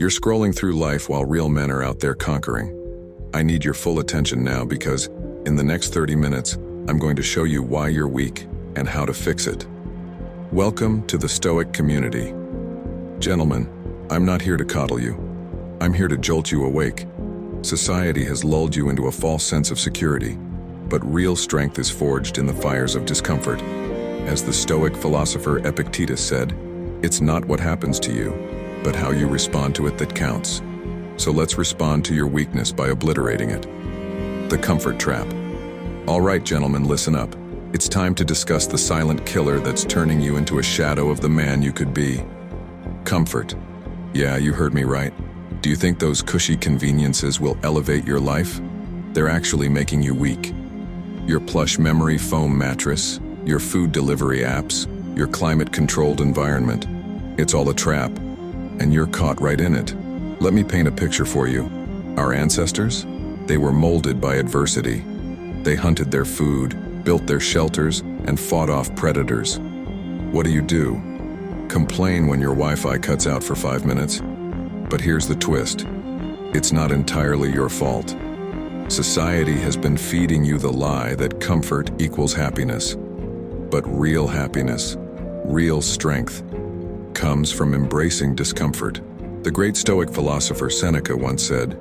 You're scrolling through life while real men are out there conquering. I need your full attention now because, in the next 30 minutes, I'm going to show you why you're weak and how to fix it. Welcome to the Stoic community. Gentlemen, I'm not here to coddle you. I'm here to jolt you awake. Society has lulled you into a false sense of security, but real strength is forged in the fires of discomfort. As the Stoic philosopher Epictetus said, it's not what happens to you, but how you respond to it that counts. So let's respond to your weakness by obliterating it. The comfort trap. All right, gentlemen, listen up. It's time to discuss the silent killer that's turning you into a shadow of the man you could be. Comfort. Yeah, you heard me right. Do you think those cushy conveniences will elevate your life? They're actually making you weak. Your plush memory foam mattress, your food delivery apps, your climate-controlled environment. It's all a trap, and you're caught right in it. Let me paint a picture for you. Our ancestors? They were molded by adversity. They hunted their food, built their shelters, and fought off predators. What do? Complain when your Wi-Fi cuts out for 5 minutes? But here's the twist. It's not entirely your fault. Society has been feeding you the lie that comfort equals happiness. But real happiness, real strength, comes from embracing discomfort. The great Stoic philosopher Seneca once said,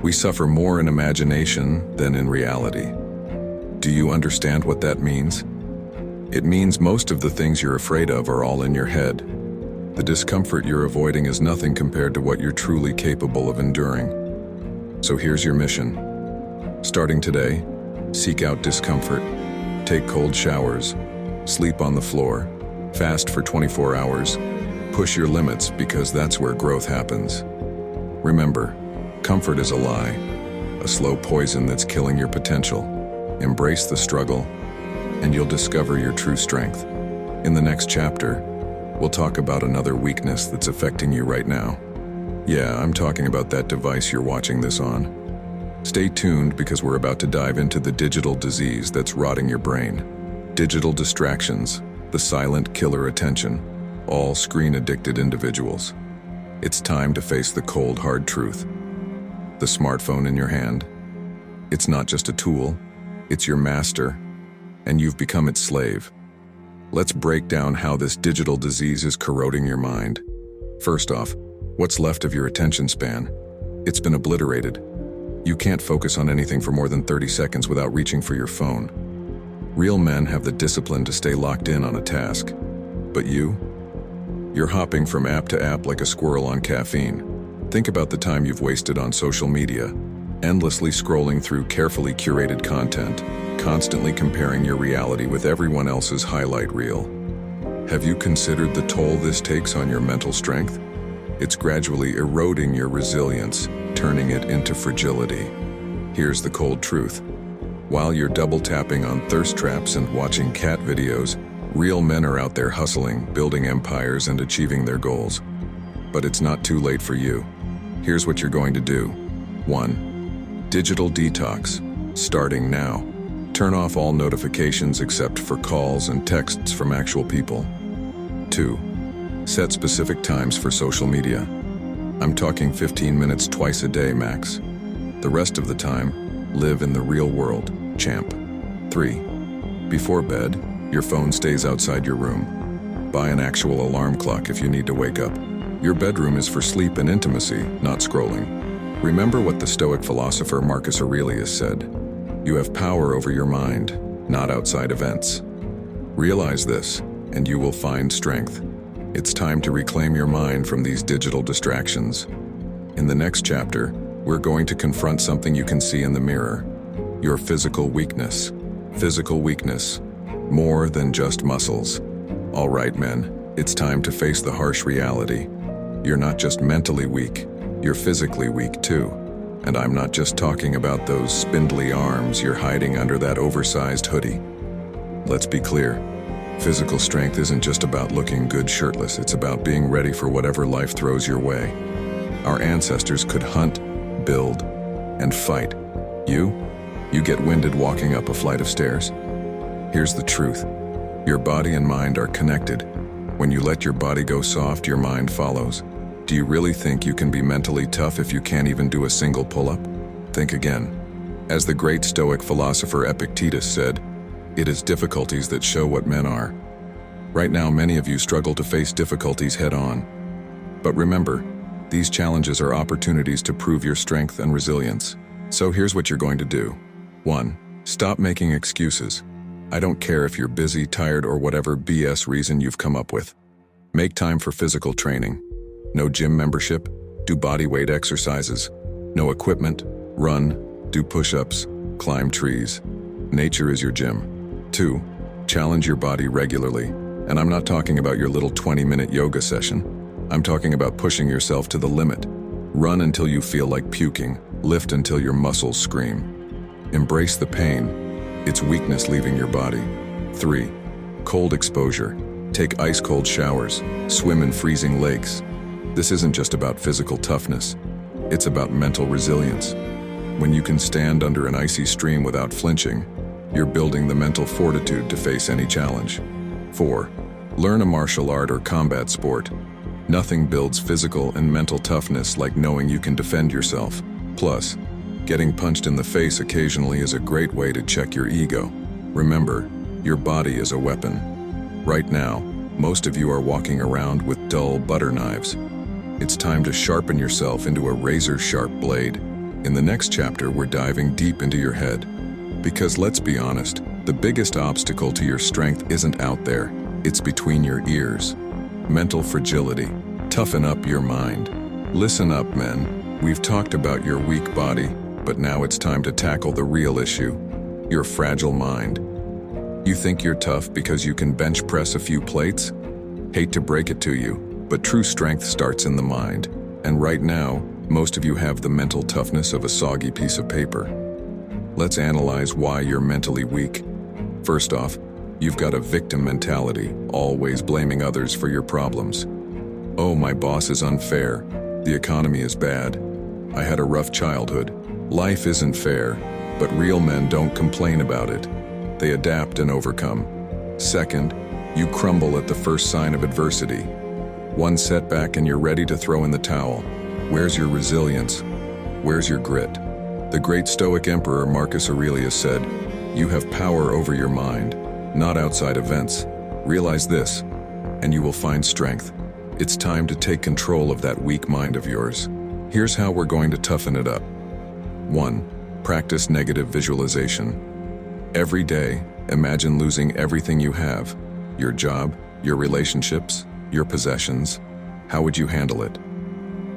"We suffer more in imagination than in reality." Do you understand what that means? It means most of the things you're afraid of are all in your head. The discomfort you're avoiding is nothing compared to what you're truly capable of enduring. So here's your mission. Starting today, seek out discomfort, take cold showers, sleep on the floor, fast for 24 hours, push your limits because that's where growth happens. Remember, comfort is a lie, a slow poison that's killing your potential. Embrace the struggle, and you'll discover your true strength. In the next chapter, we'll talk about another weakness that's affecting you right now. Yeah, I'm talking about that device you're watching this on. Stay tuned because we're about to dive into the digital disease that's rotting your brain. Digital distractions, the silent killer attention, all screen-addicted individuals. It's time to face the cold, hard truth. The smartphone in your hand. It's not just a tool, it's your master, and you've become its slave. Let's break down how this digital disease is corroding your mind. First off, what's left of your attention span? It's been obliterated. You can't focus on anything for more than 30 seconds without reaching for your phone. Real men have the discipline to stay locked in on a task. But you're hopping from app to app like a squirrel on caffeine. Think about the time you've wasted on social media, endlessly scrolling through carefully curated content, constantly comparing your reality with everyone else's highlight reel. Have you considered the toll this takes on your mental strength? It's gradually eroding your resilience, turning it into fragility. Here's the cold truth. While you're double tapping on thirst traps and watching cat videos, real men are out there hustling, building empires, and achieving their goals. But it's not too late for you. Here's what you're going to do. 1. Digital detox, starting now. Turn off all notifications except for calls and texts from actual people. 2. Set specific times for social media. I'm talking 15 minutes twice a day max. The rest of the time, live in the real world, champ. 3. Before bed, your phone stays outside your room. Buy an actual alarm clock if you need to wake up. Your bedroom is for sleep and intimacy, not scrolling. Remember what the Stoic philosopher Marcus Aurelius said. You have power over your mind, not outside events. Realize this, and you will find strength. It's time to reclaim your mind from these digital distractions. In the next chapter, we're going to confront something you can see in the mirror. Your physical weakness. Physical weakness. More than just muscles. All right, men, it's time to face the harsh reality. You're not just mentally weak, you're physically weak too. And I'm not just talking about those spindly arms you're hiding under that oversized hoodie. Let's be clear. Physical strength isn't just about looking good shirtless, it's about being ready for whatever life throws your way. Our ancestors could hunt, build, and fight. You get winded walking up a flight of stairs. Here's the truth. Your body and mind are connected. When you let your body go soft, your mind follows. Do you really think you can be mentally tough if you can't even do a single pull-up? Think again. As the great Stoic philosopher Epictetus said, "It is difficulties that show what men are." Right now, many of you struggle to face difficulties head-on. But remember, these challenges are opportunities to prove your strength and resilience. So here's what you're going to do. 1. Stop making excuses. I don't care if you're busy, tired, or whatever BS reason you've come up with. Make time for physical training. No gym membership? Do body weight exercises. No equipment? Run, do push-ups, climb trees. Nature is your gym. 2. Challenge your body regularly. And I'm not talking about your little 20-minute yoga session. I'm talking about pushing yourself to the limit. Run until you feel like puking. Lift until your muscles scream. Embrace the pain. It's weakness leaving your body. 3. Cold exposure. Take ice-cold showers. Swim in freezing lakes. This isn't just about physical toughness. It's about mental resilience. When you can stand under an icy stream without flinching, you're building the mental fortitude to face any challenge. 4. Learn a martial art or combat sport. Nothing builds physical and mental toughness like knowing you can defend yourself. Plus, getting punched in the face occasionally is a great way to check your ego. Remember, your body is a weapon. Right now, most of you are walking around with dull butter knives. It's time to sharpen yourself into a razor-sharp blade. In the next chapter, we're diving deep into your head. Because let's be honest, the biggest obstacle to your strength isn't out there, it's between your ears. Mental fragility. Toughen up your mind. Listen up, men. We've talked about your weak body, but now it's time to tackle the real issue, your fragile mind. You think you're tough because you can bench press a few plates? Hate to break it to you, but true strength starts in the mind. And right now, most of you have the mental toughness of a soggy piece of paper. Let's analyze why you're mentally weak. First off, you've got a victim mentality, always blaming others for your problems. Oh, my boss is unfair. The economy is bad. I had a rough childhood. Life isn't fair, but real men don't complain about it. They adapt and overcome. Second, you crumble at the first sign of adversity. One setback and you're ready to throw in the towel. Where's your resilience? Where's your grit? The great Stoic emperor Marcus Aurelius said, "You have power over your mind, not outside events. Realize this, and you will find strength." It's time to take control of that weak mind of yours. Here's how we're going to toughen it up. 1. Practice negative visualization. Every day, imagine losing everything you have. Your job, your relationships, your possessions. How would you handle it?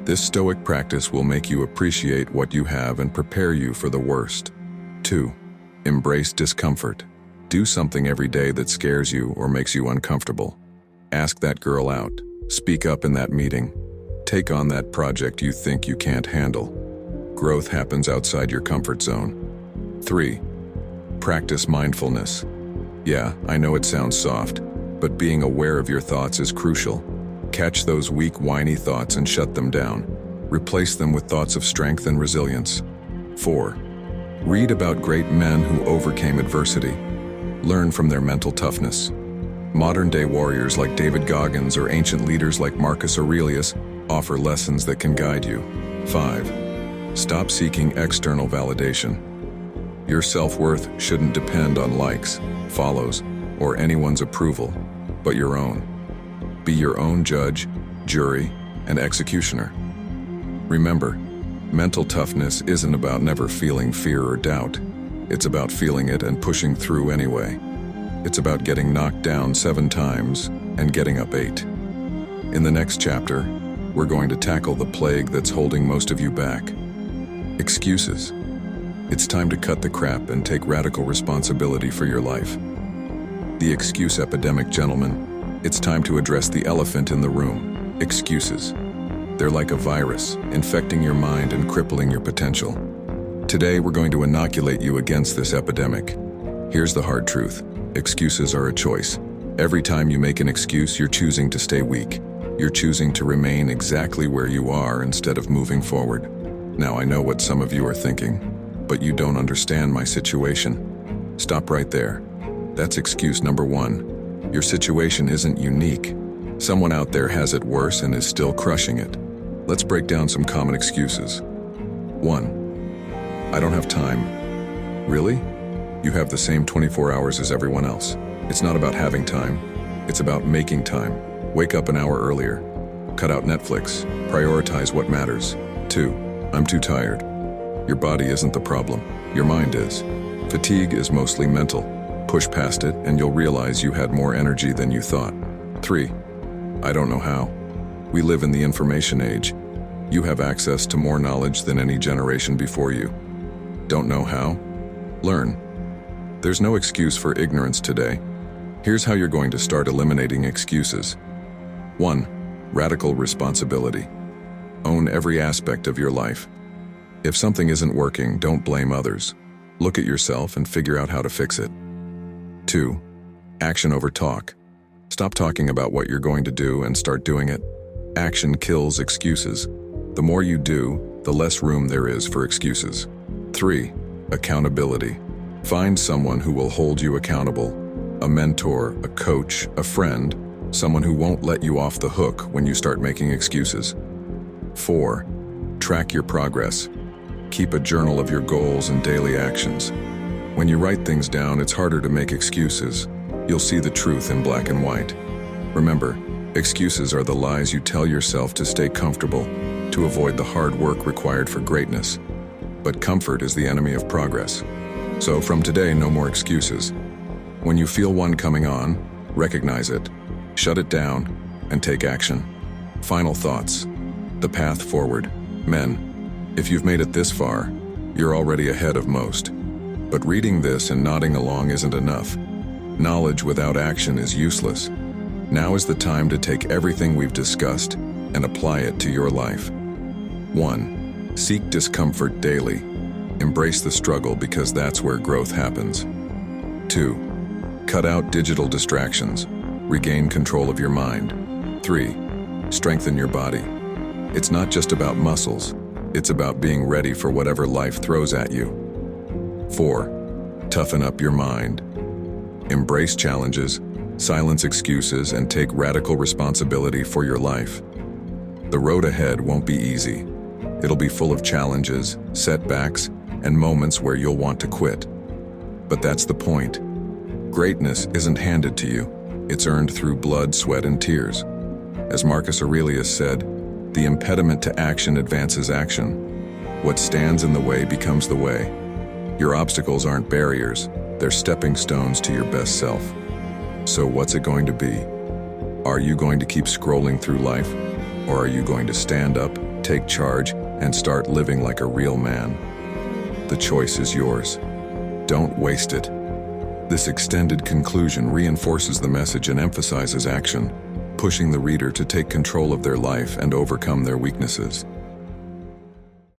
This Stoic practice will make you appreciate what you have and prepare you for the worst. 2. Embrace discomfort. Do something every day that scares you or makes you uncomfortable. Ask that girl out. Speak up in that meeting. Take on that project you think you can't handle. Growth happens outside your comfort zone. 3. Practice mindfulness. Yeah, I know it sounds soft, but being aware of your thoughts is crucial. Catch those weak, whiny thoughts and shut them down. Replace them with thoughts of strength and resilience. 4. Read about great men who overcame adversity. Learn from their mental toughness. Modern-day warriors like David Goggins or ancient leaders like Marcus Aurelius offer lessons that can guide you. 5. Stop seeking external validation. Your self-worth shouldn't depend on likes, follows, or anyone's approval, but your own. Be your own judge, jury, and executioner. Remember, mental toughness isn't about never feeling fear or doubt. It's about feeling it and pushing through anyway. It's about getting knocked down 7 times and getting up 8. In the next chapter, we're going to tackle the plague that's holding most of you back. Excuses. It's time to cut the crap and take radical responsibility for your life. The excuse epidemic, gentlemen. It's time to address the elephant in the room. Excuses. They're like a virus, infecting your mind and crippling your potential. Today, we're going to inoculate you against this epidemic. Here's the hard truth. Excuses are a choice. Every time you make an excuse, you're choosing to stay weak. You're choosing to remain exactly where you are instead of moving forward. Now, I know what some of you are thinking, but you don't understand my situation. Stop right there. That's excuse number 1. Your situation isn't unique. Someone out there has it worse and is still crushing it. Let's break down some common excuses. 1. I don't have time. Really? You have the same 24 hours as everyone else. It's not about having time. It's about making time. Wake up an hour earlier. Cut out Netflix. Prioritize what matters. 2. I'm too tired. Your body isn't the problem. Your mind is. Fatigue is mostly mental. Push past it and you'll realize you had more energy than you thought. 3. I don't know how. We live in the information age. You have access to more knowledge than any generation before you. Don't know how? Learn. There's no excuse for ignorance today. Here's how you're going to start eliminating excuses. 1. Radical responsibility. Own every aspect of your life. If something isn't working, don't blame others. Look at yourself and figure out how to fix it. 2. Action over talk. Stop talking about what you're going to do and start doing it. Action kills excuses. The more you do, the less room there is for excuses. 3. Accountability. Find someone who will hold you accountable. A mentor, a coach, a friend, someone who won't let you off the hook when you start making excuses. 4. Track your progress. Keep a journal of your goals and daily actions. When you write things down, it's harder to make excuses. You'll see the truth in black and white. Remember, excuses are the lies you tell yourself to stay comfortable, to avoid the hard work required for greatness. But comfort is the enemy of progress. So from today, no more excuses. When you feel one coming on, recognize it, shut it down, and take action. Final thoughts. The path forward. Men, if you've made it this far, you're already ahead of most. But reading this and nodding along isn't enough. Knowledge without action is useless. Now is the time to take everything we've discussed and apply it to your life. 1. Seek discomfort daily. Embrace the struggle because that's where growth happens. 2. Cut out digital distractions. Regain control of your mind. 3. Strengthen your body. It's not just about muscles. It's about being ready for whatever life throws at you. 4. Toughen up your mind. Embrace challenges, silence excuses, and take radical responsibility for your life. The road ahead won't be easy. It'll be full of challenges, setbacks, and moments where you'll want to quit. But that's the point. Greatness isn't handed to you. It's earned through blood, sweat, and tears. As Marcus Aurelius said, the impediment to action advances action. What stands in the way becomes the way. Your obstacles aren't barriers. They're stepping stones to your best self. So what's it going to be? Are you going to keep scrolling through life? Or are you going to stand up, take charge, and start living like a real man? The choice is yours. Don't waste it. This extended conclusion reinforces the message and emphasizes action, pushing the reader to take control of their life and overcome their weaknesses.